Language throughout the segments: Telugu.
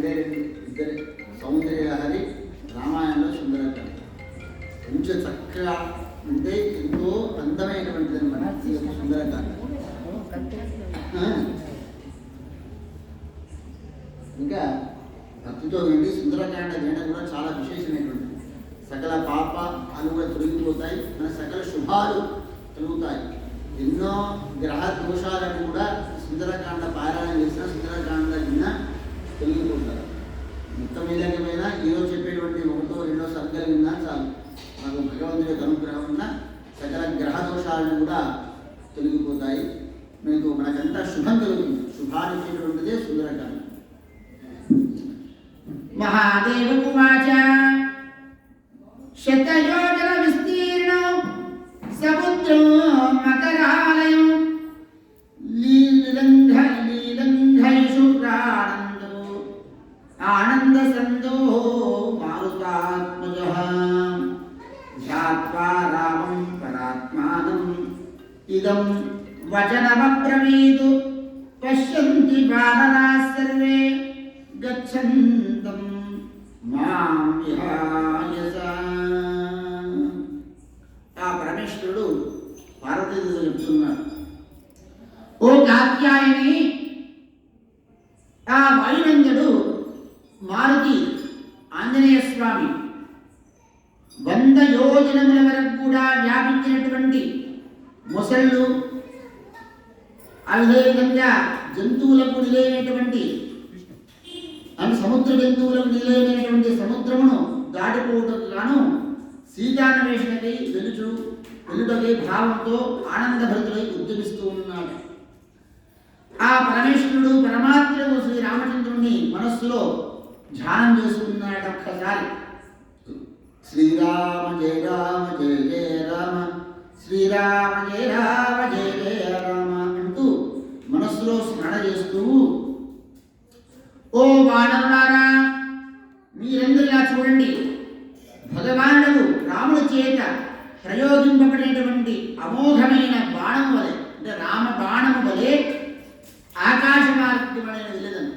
ఇద్దరు సౌందర్యలహరి, రామాయణంలో సుందరకాండ. కొంచెం చక్కగా అంటే ఎంతో అందమైనటువంటిది అనమాట సుందరకాండ. ఇంకా భక్తితో విండి సుందరకాండ వినడం కూడా చాలా విశేషమైనటువంటిది. సకల పాపాలు కూడా తొలగిపోతాయి, మన సకల శుభాలు కలుగుతాయి. ఎన్నో గ్రహ దోషాలను కూడా సుందరకాండ పారాయణ చేసిన, సుందరకాండ విన్న తొలగిపోతారు. మొత్తం మీదకమైనా ఈరోజు చెప్పేటువంటి 1-2 సర్గలు విన్నా చాలు, మనకు భగవంతుడి యొక్క అనుగ్రహం ఉన్న సకల గ్రహ దోషాలను కూడా తొలగిపోతాయి. మీకు మనకంతా శుభం కలుగుతుంది. శుభాన్ని ఇచ్చేటువంటిదే సుందరకాండ. మహాదేవ ఉవాచ శతయోజన విస్తీర్ణం సముద్రం మకరాలయం లీలంఘయుషు ప్రానందో ఆనంద సందో మారుతాత్మజః ధ్యాత్వా రామం పరాత్మానం ఇదం వచనమబ్రవీతు పశ్యంతి వానరాः సర్వే గచ్చంతం మాం విహాయస. ఆ పరమేశ్వరుడు పార్వతీదేవితో చెప్తున్నాడు, ఓ కాత్యాయని, ఆ వాయునందుడు మారుతి ఆంజనేయ స్వామి 100 యోజనముల వరకు కూడా వ్యాపించినటువంటి మొసళ్ళు, అదేవిధంగా జంతువులకు నిలైనటువంటి అంటే సముద్ర జంతువులకు నిలైనటువంటి సముద్రమును దాటిపోవటకు గాను సీతాన్వేషణకై వెలుటకై భావంతో ఆనందభరితులై ఉద్యమిస్తూ ఉన్నాడు. ఆ పరమేశ్వరుడు పరమాత్ముడు శ్రీరామచంద్రుని మనస్సులో ధ్యానం చేసుకున్నాడు. ఒక్కసారి శ్రీరామ జయ రామ జయ జయ రామ, శ్రీరామ జయ రామ జయ జయ రామ అంటూ మనస్సులో స్మరణ చేస్తూ, ఓ వానరులారా, మీరందరిలా చూడండి, భగవానుడు రాముడి చేత ప్రయోగింపబడినటువంటి అమోఘమైన బాణం వలె, అంటే రామ బాణము వలె ఆకాశ మార్గమైన వెళ్ళదని,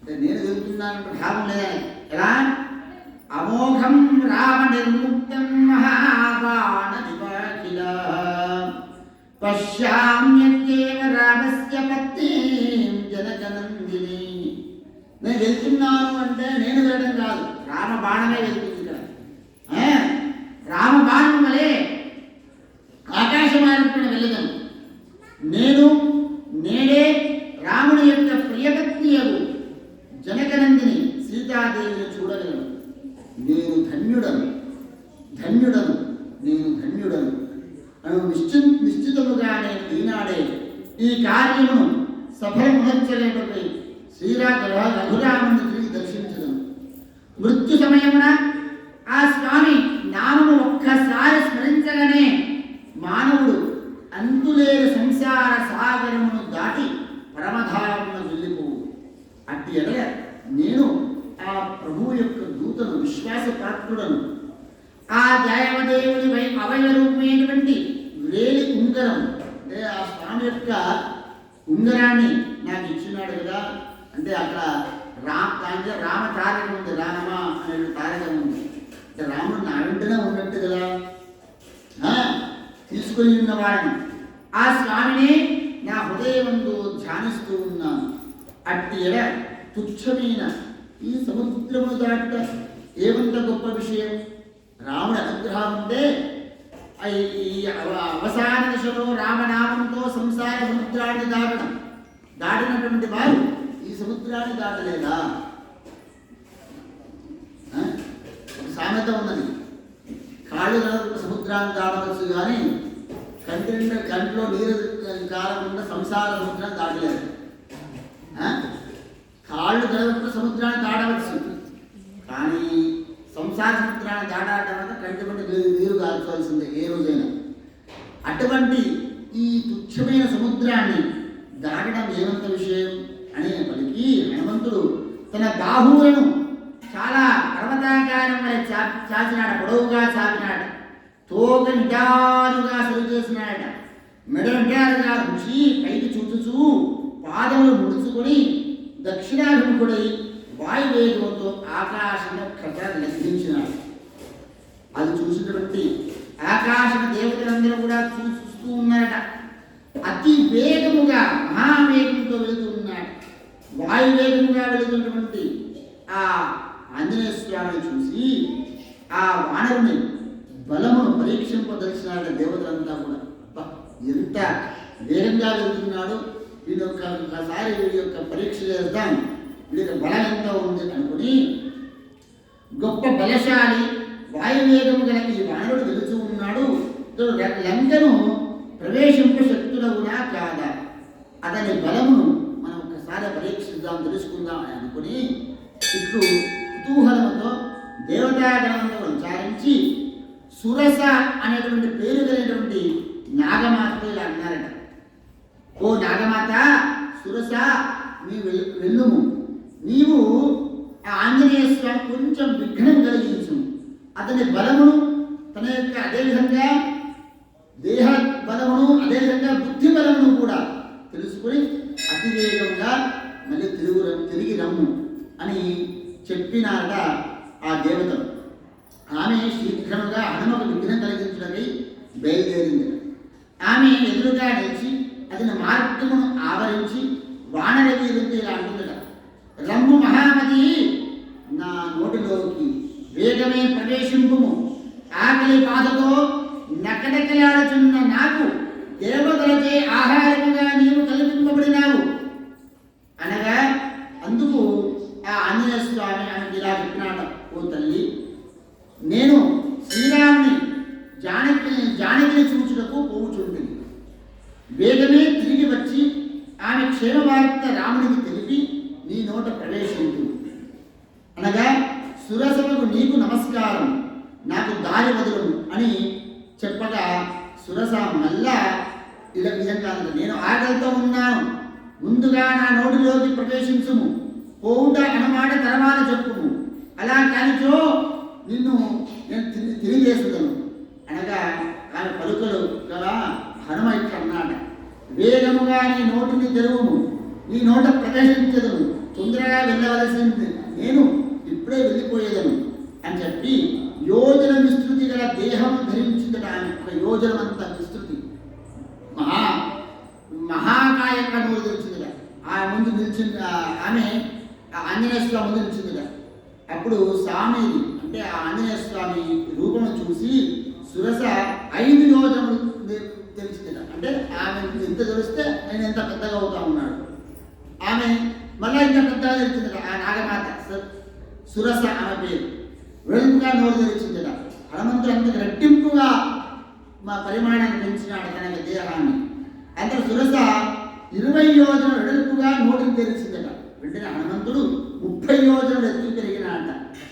అంటే నేను వెళ్తున్నానంటే భావం లేదని. ఎలా? అమోఘం రామ నిర్ముక్తం మహాబాణ వివాకిల పశ్యామ్యేవ రామస్య పత్నీం జనకనందిని. నేను వెళ్తున్నాను అంటే నేను వెళ్ళడం కాదు, రామ బాణమే వెళ్తుంది కదా. రామ బాణం వలె ఆకాశ మార్గం వెళ్ళగలను. నేడే రాముని యొక్క ప్రియపత్నియగు జనకనందిని సీతాదేవిని చూడగలను. నేను ధన్యుడను అను నిశ్చితముగా నేను ఈనాడే ఈ కార్యమును సఫలమునర్చలేకపోయి రఘురాముని తిరిగి దర్శించడం. మృత్యు సమయమున ఆ స్వామి నామము ఒక్కసారి స్మరించగానే మానవుడు అంతులేని సంసార సాగరమును దాటి పరమధామమును వెళ్ళిపోవు. అట్టి ఎడల నేను ఆ ప్రభువు యొక్క దూతను, విశ్వాసపాత్రుడను. ఆ దేవదేవుని అవయవ రూపమైనటువంటి వేలి ఉంగరం, అంటే ఆ స్వామి యొక్క ఉంగరాన్ని నాకు ఇచ్చినాడు కదా. అంటే అక్కడ దాంట్లో రామ తారకం ఉంది, రామ అనే తారకం ఉంది. అంటే రాముడు నా వెంటనే ఉన్నట్టు కదా, తీసుకొని ఉన్నవాడిని. ఆ స్వామిని నా హృదయమందు ధ్యానిస్తూ ఉన్నాను. అట్టి ఎడ తుచ్చమైన ఈ సముద్రమును దాట ఏమంత గొప్ప విషయం. రాముడి అనుగ్రహం ఉంటే ఈ అవసాన దశలో రామనామంతో సంసార సముద్రాన్ని దాటినటువంటి వారు ఈ సముద్రాన్ని దాటలేదా? ఒక సామెత ఉన్నది, కాళ్ళు సముద్రాన్ని దాటవచ్చు కానీ కంటిలో నీరు కారకుండా సంసార సముద్రాన్ని దాటలేదు. కాళ్ళు కలగకుండా సముద్రాన్ని దాటవచ్చు కానీ సంసార సముద్రాన్ని దాటాలంటే కంటి పంట నీరు కాల్చవలసిందే ఏ రోజైనా. అటువంటి ఈ తుచ్చమైన సముద్రాన్ని దాటడం ఏమంత విషయం అనే పలికి హనుమంతుడు తన బాహువులను చాలా పర్వతాకారం వల్ల చాచినాడు, పొడవుగా చాపినాడు. తోక నిటారుగా సరి చేసినాడట. మెడ నిటారుగా ఉంచి పైకి చూచుచూ పాదములు ముడుచుకొని దక్షిణాభిముఖుడై వాయువేగంతో ఆకాశంలో కథ లంఘించినాడు. అది చూసినటువంటి ఆకాశ దేవతలందరూ కూడా చూస్తూ ఉన్నారట. అతి వేగముగా మహావేగంతో వెళుతూ ఉన్నాడు. వాయువేగముగా వెళుతున్నటువంటి ఆ ఆంజనేయ స్వామిని చూసి ఆ వానరుని బలమును పరీక్షింపదలిచినాడ దేవతలంతా కూడా. ఎంత వేగంగా వెళ్తున్నాడు, వీడి ఒకసారి వీడి యొక్క పరీక్ష చేద్దాం, వీడి యొక్క బలం ఎంత ఉంది అనుకుని గొప్ప బలశాలి వాయువేగము గల ఈ వానరుడు వెళుతూ ఉన్నాడు. లంకను ప్రవేశింప శక్తులవునా కాదా, అతని బలమును మనం ఒకసారి పరీక్షిద్దాం, తెలుసుకుందాం అని అనుకుని ఇట్లు కుతూహలముతో దేవతాగణంలో విచారించి సురస అనేటువంటి పేరు కలిగినటువంటి నాగమాతతో ఇలా అన్నారట. ఓ నాగమాత, సురస నీవు వెళ్ళుము, నీవు ఆ ఆంజనేయ స్వామి కొంచెం విఘ్నం కలిగించు, అతని బలమును తన యొక్క అదేవిధంగా దేహ బలమును అదేవిధంగా బుద్ధి బలమును కూడా తెలుసుకొని అతివేగంగా మళ్ళీ తిరిగి రమ్ము అని చెప్పినారట ఆ దేవతలు. ఆమె శీఘ్రముగా హనుమకు విఘ్నం కలిగించడమై బయలుదేరింది. ఆమె ఎదురుగా నిలిచి అతని మార్గమును ఆవరించి వానర వీరులతో ఇలా అంటుందట. రమ్ము మహామతి, నా నోటిలోకి వేగమే ప్రవేశింపుము, ఆకలి బాధతో నకనకలాడుచున్న నాకు దేవతలచే ఆహారముగా నీవు కల్పింపబడినావు అనగా అందుకు ఆ ఆంజనేయ స్వామి ఆమెకి ఇలా చెప్పినాడు. ఓ తల్లి, నేను శ్రీరాముని జానకిని చూచుటకు పోవుచుంటుంది. వేగమే తిరిగి వచ్చి ఆమె క్షేమవార్త రామునికి తెలిపి నీ నోట ప్రవేశించు అనగా సురసముకు నీకు నమస్కారం, నాకు దారి వదులు అని చెప్పగా సురస మళ్ళా ఇలా విధంగా నేను ఆకలితో ఉన్నాను, ముందుగా నా నోటిలోకి ప్రవేశించుము, పోవుట అన్నమాట తర్వాత చెప్పుము, అలా కానిచో నిన్ను నేను తిరిగేసుదను అనగా ఆమె పలుకలు గల హనుమ ఇట్లా అన్నాడ. వేగముగా నీ నోటిని తెరువుము, నీ నోట ప్రవేశించదును, తొందరగా వెళ్ళవలసింది, నేను ఇప్పుడే వెళ్ళిపోయేదను అని చెప్పి యోజన విస్తృతి గల దేహం ధరించిందట. ఆమె ఒక యోజనమంత విస్తృతి మహాకాయంగా నోరు తెరిచిందట. ఆ ముందు నిలిచింది ఆమె ఆంజనేయ స్వామి ముందు నిలిచిందట. అప్పుడు స్వామి అంటే ఆ ఆంజనేయ స్వామి రూపము చూసి సురస 5 యోజనలు తెలిసిందట. అంటే ఆమె ఎంత తెలిస్తే నేను ఎంత పెద్దగా అవుతా ఉన్నాడు. ఆమె మళ్ళా ఇంకా పెద్దగా తెలిసిందట. ఆ నాగమాత సురస ఆమె పేరు వెలుపుగా నోరు తెరిచిందట. హనుమంతుడు అంతకు రెట్టింపుగా మా పరిమాణాన్ని పెంచినాడు తన దేహాన్ని. అంత సురస 20 యోజనలు వెడల్పుగా నోటిని తెరిచిందట. వెంటనే హనుమంతుడు 30 యోజనలు ఎత్తు పెరిగినాడ.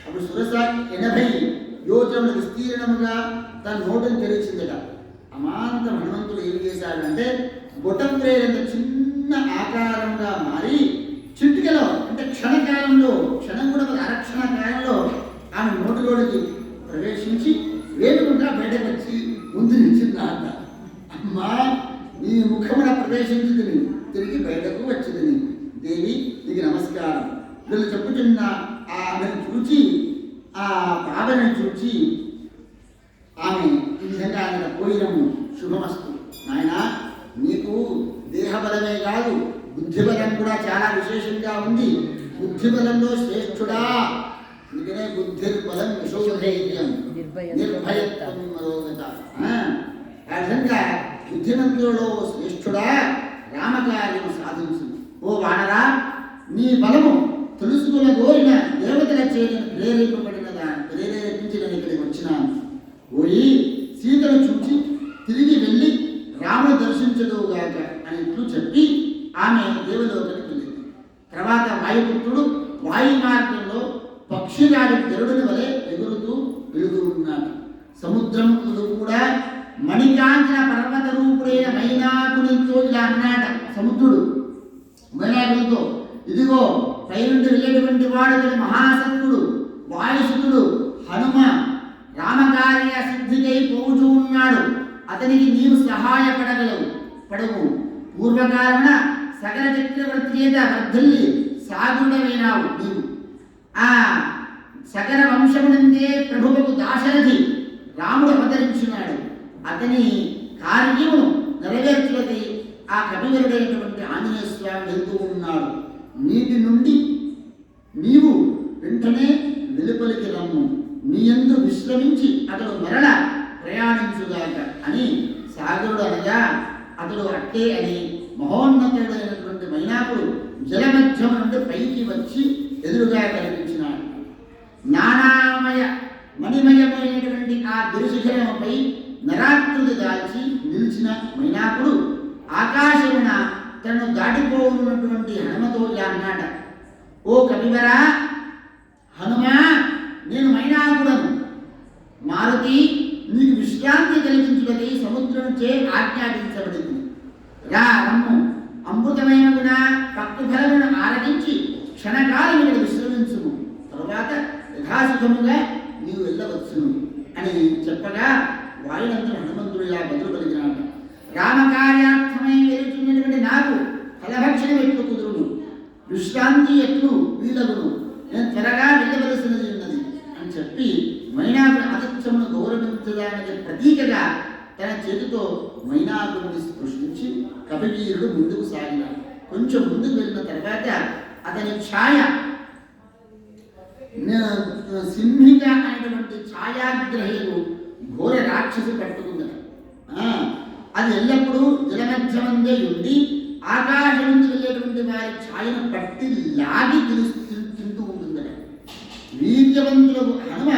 అప్పుడు సురస 80 యోజనలు విస్తీర్ణముగా తన నోటిని తెరిచిందట. అమాంతం హనుమంతుడు ఏం చేశాడంటే బొటంత్రేలంత చిన్న ఆకారంగా మారి చిటికలో అంటే క్షణకాలంలో, క్షణం కూడా ఒక అరక్షణ కాలంలో ఆమె నోటిలోనికి ప్రవేశించి వేడుకుంటా బయటకు వచ్చి ముందు నిలిచిందాట. అమ్మా, నీ ముఖమున ప్రవేశించుదని తిరిగి బయటకు వచ్చిందని దేవి నీకు నమస్కారం. వీళ్ళు చెప్పుతున్న ఆమెను చూచి ఆ బాబని చూచి ఆమె ఈ విధంగా ఆయన పోయినము శుభమస్తు. నాయన, నీకు దేహబలమే కాదు బుద్ధిబలం కూడా చాలా విశేషంగా ఉంది. బుద్ధిబలంలో శ్రేష్ఠుడా, అందుకనే బుద్ధిర్బలం యశోధైర్యం నిర్భయత్వం మరోగత. ఆ విధంగా బుద్ధిమంతులలో శ్రేష్ఠుడా రామకార్యము సాధించు. ఓ వానరా, నీ బలము తెలుసుకున్న కోరిన దేవతల చేయని ప్రేరేపించి నేను ఇక్కడికి వచ్చినాను. పోయి సీతను చూచి తిరిగి వెళ్ళి రాముడు దర్శించదుగాక అని ఇట్లు చెప్పి ఆమె దేవలోకానికి వెళ్ళింది. తర్వాత వాయుపుత్రుడు వాయు మార్గంలో పక్షిరాజు గరుడుని వలె ఎగురుతూ వెళుతూ ఉన్నాడు. సముద్రముడు కూడా మణికాంచన పర్వత రూపుడైన మైనాకునితో ఇలా అన్నాడ. సముద్రుడు మైనాకునితో, ఇదిగో పైనుండి వెళ్ళేటువంటి వాడు మహాసత్తుడు వాయుసుతుడు హనుమ రామకార్య సిద్ధికై పోవుతూ ఉన్నాడు. అతనికి నీవు పడవు. పూర్వకాలమున సకల చక్రవర్తి చేత వర్ధల్లి సాగుడమైనావు నీవు. ఆ సగర వంశమునందే ప్రభువుకు దాశరథి రాముడు అవతరించినాడు. అతని కార్యమును నెరవేర్చులకి ఆ కపివరుడైనటువంటి ఆంజనేయ స్వామి వెళ్తూ ఉన్నాడు. నీటి నుండి నీవు వెంటనే వెలుపలికి రమ్ము, నీ యందు విశ్రమించి అతడు మరల ప్రయాణించుగాక అని సాగరుడు అనగా అతడు అట్టే అని మహోన్నతుడైనటువంటి మైనాకుడు జలమధ్యం నుండి పైకి వచ్చి ఎదురుగా కనిపించినాడు. నానామయ మణిమయమైనటువంటి ఆ గిరిశిఖరముపై నరాకృతి దాల్చి నిలిచిన మైనాకుడు ఆకాశమున తనను దాటిపోనున్నటువంటి హనుమతో ఇలా అన్నాడ, ఓ కపివరా హనుమా, నేను మైనాకుడను. మారుతి నీకు విశ్రాంతి కలిగించుటకై సముద్రంచే ఆజ్ఞాపించబడింది. రా రమ్ము, అమృతమైన పక్కు ఫలమును ఆరగించి క్షణకాలం ఇక్కడ విశ్రమించుము, తరువాత యథాసుఖముగా నీవు వెళ్ళవచ్చును అని చెప్పగా వాయునందుడు హనుమంతుడు ఇలా బదులు పలికినాడు. రామకార్యార్థమై వెలుచున్నటువంటి నాకు ఫలభక్షణ ఎట్లు కుదురును, విశ్రాంతి ఎట్లు వీలగును, నేను త్వరగా వెళ్ళవలసినది ఉన్నది అని చెప్పి మైనాకుడి ఆతిథ్యమును గౌరవించడానికి ప్రతీకగా తన చేతితో మైనాకుడిని స్పృశించి కపివీరుడు ముందుకు సాగినాడు. కొంచెం ముందుకు వెళ్ళిన తర్వాత అతని ఛాయ సింహిక అనేటువంటి ఛాయాగ్రహీలు ఘోర రాక్షసి పట్టుకుంది. అది ఎల్లప్పుడూ జలమధ్యమందే ఉండి ఆకాశం నుంచి వెళ్ళేటువంటి వారి ఛాయను పట్టి లాగి తింటూ ఉంటుందట. వీర్యవంతులకు హనుమ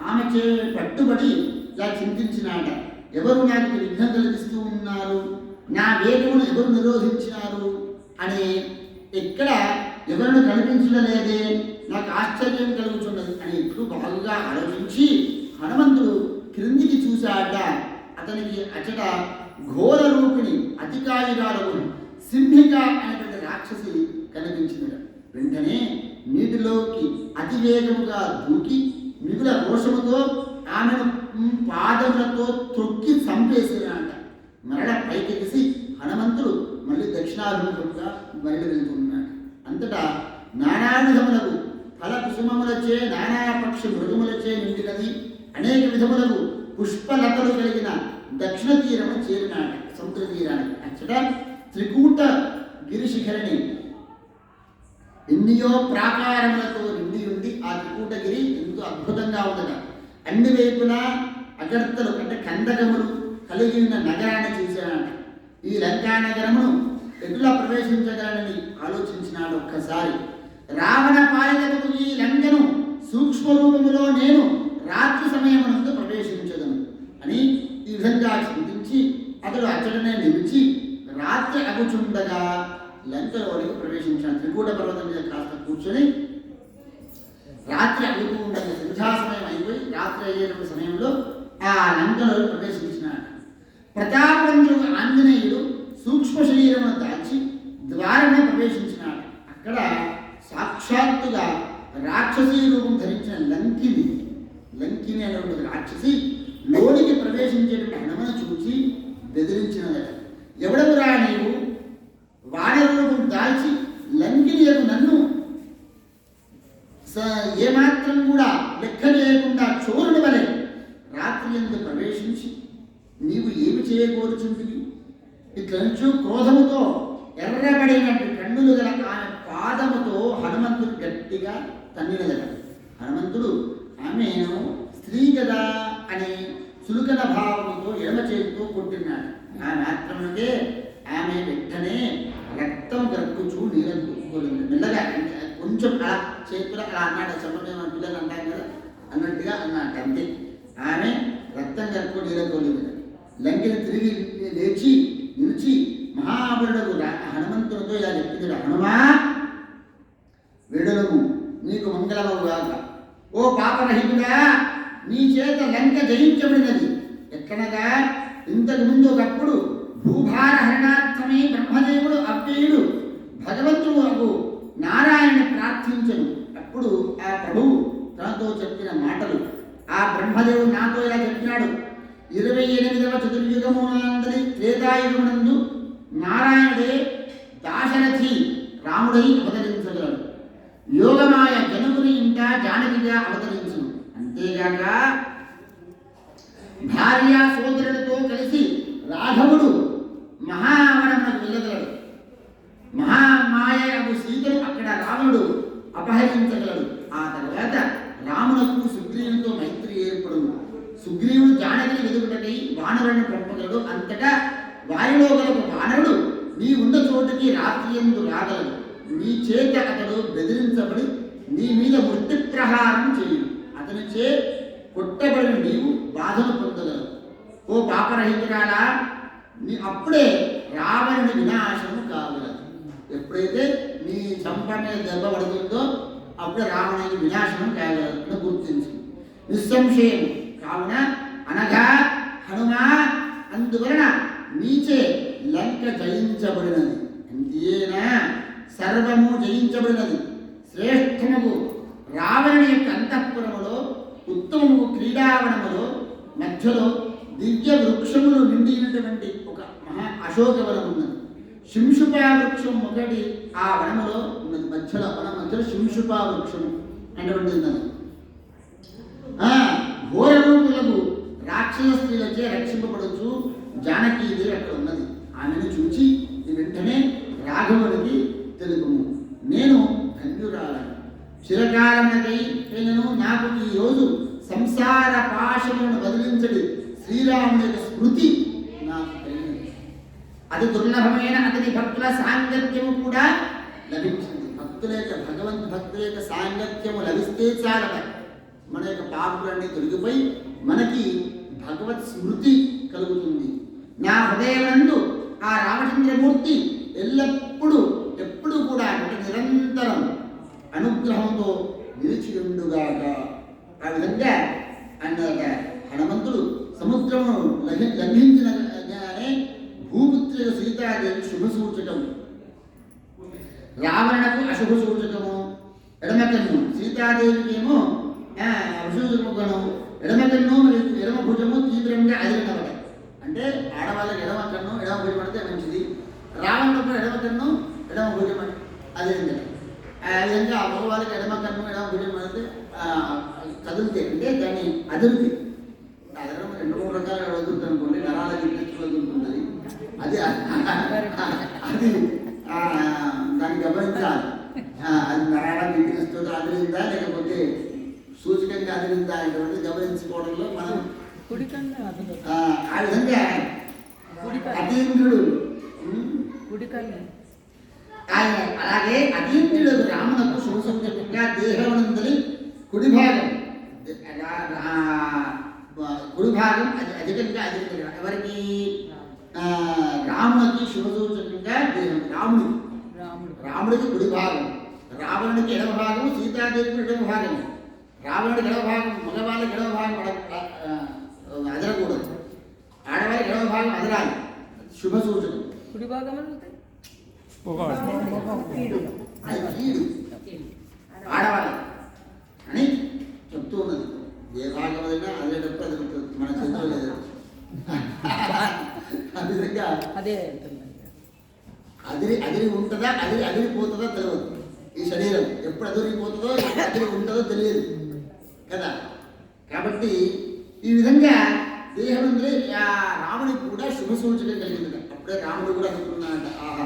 ఆమె చే పట్టుబడి ఇలా చింతించినాట, ఎవరు నాకు విఘ్నం కలిగిస్తూ ఉన్నారు, నా వేగమును ఎవరు నిరోధించినారు అని ఎక్కడ ఎవరిని కనిపించలేదే, నాకు ఆశ్చర్యం కలుగుతున్నది అని ఎప్పుడు బాగుగా ఆలోచించి హనుమంతుడు క్రిందికి చూశాట. అతనికి అచట ఘోర రూపిణి అతికాయురాలకు సింహిక అనేటువంటి రాక్షసి కనిపించింది. వెంటనే నీటిలోకి అతివేగముగా దూకి మిగుల రోషముతో ఆమెను పాదములతో త్రొక్కి చంపేసినాట. మరల పైకెగిసి హనుమంతుడు మళ్ళీ దక్షిణాభిముఖంగా మరలి వెళ్తున్నాడు. అంతటా నానా విధములకు ఫల కుసుమములచే నానా పక్షి మృగములచే నిండినది అనేక విధములకు పుష్పలతలు కలిగిన దక్షిణ తీరము చేరినాడు సముద్ర తీరానికి. అచ్చట త్రికూట గిరిశిఖరిని ఎన్నియో ప్రాకారములతో నిండి ఉండి ఆ త్రికూటగిరి ఎంతో అద్భుతంగా ఉండగా అన్ని వైపులా అగర్తలు అంటే కందకములు కలిగి ఉన్న నగరాన్ని చూశాడట. ఈ లంకా నగరమును ఎట్లా ప్రవేశించగలనని ఆలోచించినాడు ఒక్కసారి. రావణ పాలితకు ఈ లంకను సూక్ష్మ రూపములో నేను రాత్రి సమయమునందు ప్రవేశించదను అని ఈ విధంగా చింతించి అతడు అచ్చటనే నిలిచి రాత్రి అగుచుండగా లంకలోనికి ప్రవేశించాడు. త్రికూట పర్వతం మీద కాస్త కూర్చొని రాత్రి అడుగుతూ ఉండగా సంధ్యాసమయం అయిపోయి రాత్రి అయ్యేటువంటి సమయంలో ఆ లంకలో ప్రవేశించినాడు. ప్రతాపవంతుడు ఆంజనేయుడు సూక్ష్మ శరీరమును దాల్చి ద్వారమే ప్రవేశించినాడు. అక్కడ సాక్షాత్తుగా రాక్షసీ రూపం ధరించిన లంకిని అనేటువంటి రాక్షసి లోనికి ప్రవేశించేటువంటి హనుమను చూచి బెదిరించినదట. ఎవడవురా నీవు, వానర రూపం దాల్చి లంకిని నన్ను ఏమాత్రం కూడా లెక్క చేయకుండా చోరుడు వలె రాత్రి ఎందు ప్రవేశించి నీవు ఏమి చేయకూరుచుంటివి? ఇట్లంచు క్రోధముతో ఎర్రబడినట్టు కన్నులు గల ఆమె పాదముతో హనుమంతుడు గట్టిగా తన్నినదట. హనుమంతుడు ఆమెను స్త్రీ కదా అని చులుకన భావముతో ఎడమ చేతితో కొట్టినాడు. ఆ మాత్రమే ఆమె వెంటనే రక్తం గరుకుచూ నీళ్ళని దూసుకోలేదు. మెల్లగా కొంచెం అలా చేతులు అలా అన్నాడు. చెప్పడం మన పిల్లలు అంటాం కదా అన్నట్టుగా అన్నాడు. అంతే. ఆమె రక్తం గరుకు నీళ్ళకోలేదు. లంకెని తిరిగి లేచి నిలిచి మహాబలుడు హనుమంతుడితో ఇలా చెప్పింది, హనుమా విడులము నీకు మంగళమవుగాక. ఓ పాపరహితుడా, నీ చేత లంక జయించబడినది. ఎక్కడగా ఇంతకు ముందు ఒకప్పుడు భూభార హరణార్థమై బ్రహ్మదేవుడు అవ్యయుడు భగవంతుడు నారాయణ ప్రార్థించను. అప్పుడు ఆ ప్రభువు తనతో చెప్పిన మాటలు ఆ బ్రహ్మదేవుడు నాతో ఇలా చెప్పినాడు, 28వ చతుర్యుగమునందరి త్రేతాయుగమునందు నారాయణుడే దాశరథి రాముడై అవతరించగలడు. యోగమాయ జనకుని ఇంట రావణుడిగా అవతరించును. అంతేగాక భార్య సోదరులతో కలిసి రాఘవుడు మహావనమునకు వెళ్ళగలడు. మహామాయకు సీతను అక్కడ రావణుడు అపహరించగలడు. ఆ తర్వాత రామునకు సుగ్రీవునితో మైత్రి ఏర్పడును. సుగ్రీవుడు జానకిని వెతుకుటకై వానరులను పంపగలడు. అంతటా వారిలో గల ఒక వానరుడు నీ ఉన్న చోటుకి రాత్రి యందు రాగలడు. నీ చేత అతడు బెదిరించబడి నీ మీద ముష్టి ప్రహారం చేయు. అతని చే కొట్టబడిన నీవు బాధను పొందగలవు. ఓ పాపరహితురాలా, అప్పుడే రావణుని వినాశము కాగలదు. ఎప్పుడైతే నీ చంప మీద దెబ్బ పడుతుందో అప్పుడే రావణుని వినాశనం కాగలదు అని గుర్తించు. నిస్సంశయం కావున అనగా హనుమా, అందువలన నీచే లంక జయించబడినది. అంతేనా సర్వము జయించబడినది. శ్రేష్టముకు రావణుని యొక్క అంతఃపురములో ఉత్తమము క్రీడావనములో మధ్యలో దివ్య వృక్షములు నిండినటువంటి ఒక మహా అశోకవనం ఉన్నది. శింషుపా వృక్షం ఒకటి ఆ వనములో ఉన్నది. మధ్యలో వనం మధ్యలో శింషుపా వృక్షము అటువంటి ఉన్నది. ఘోర రూపులకు రాక్షస స్త్రీలచే రక్షింపబడచ్చు జానకీదేవి అక్కడ ఉన్నది. ఆమెను చూచి వెంటనే రాఘవుడికి తెలుపుము, నేను ధన్యురాలను. చిరకాలనకై నాకు ఈ రోజు సంసార పాశములను వదిలించడి శ్రీరాముని యొక్క స్మృతి నాకు కలిగింది. అది దుర్లభమైన అతని భక్తుల సాంగత్యము కూడా లభించింది. భక్తుల యొక్క భక్తుల యొక్క సాంగత్యము లభిస్తే చాలట మన యొక్క పాపులన్నీ తొలగిపోయి మనకి భగవత్ స్మృతి కలుగుతుంది. నా హృదయమందు ఆ రామచంద్రమూర్తి ఎల్లప్పుడూ ఎప్పుడు కూడా అంటే నిరంతరం అనుగ్రహంతో నిలిచి ఉండుగాక. ఆ విధంగా అన్నట హనుమంతుడు సముద్రము లంఘించినగానే భూపుత్ర సీతాదేవి శుభ సూచకం, రావణకు అశుభ సూచకము. ఎడమ కన్ను సీతాదేవికి ఏమో అశుభము, ఎడమ కన్ను మరియు ఎడమ భుజము తీవ్రంగా అదిరినవట. అంటే ఆడవాళ్ళకి ఎడమ కన్ను ఎడమ భుజం పడితే మంచిది. రావణులకు ఎడమ కన్ను ఎడమ భుజం అదిరింది. ఆ విధంగా మగవాళ్ళకి ఎడమ కన్ను ఎడమ భుజం పడితే కదులుతే అంటే దాన్ని అదురుతి అదనం 2-3 రకాలుగా వదులుతుంది అనుకోండి. నరాల గిట్టు వదులుతుంటుంది. అది అది దాన్ని గమనించాలి. అది నరాల గిట్టు అదిరిందా లేకపోతే సూచకంగా అదిరిందా అనేటువంటి గమనించుకోవడంలో మనం ఆ విధంగా అతీంద్రుడు అలాగే అతీంద్రుడు రామునకు శుభసూచకంగా దేహవనందలి కుడి భాగం అధికంగా అధికంగా ఎవరికి రామునికి శుభసూచకంగా దేహం రాముడికి కుడి భాగం, రావణుడికి ఎడమ భాగం, సీతాదేవికి ఎడమ భాగం. రావణుడికి ఎడమ భాగం మగవాళ్ళకి ఎడమ భాగం అదరకూడదు, ఆడవాళ్ళకి ఎడమ భాగం అదరాలి. శుభ సూచకం. కుడి భాగం ఆడవాళ్ళ అని చెప్తూ ఉన్నది. ఏ భాగం అయినా అదేటప్పుడు అది మన చేతిలో లేదు. ఆ విధంగా అదిరి ఉంటుందా అదిరిపోతుందో తెలియదు. ఈ శరీరం ఎప్పుడు అదిరిపోతుందో ఎప్పుడు అదిరి ఉంటుందో తెలియదు కదా. కాబట్టి ఈ విధంగా దేహం రాముడికి కూడా శుభ సూచన కలిగింది. అప్పుడే రాముడు కూడా అనుకున్నాడు, ఆహా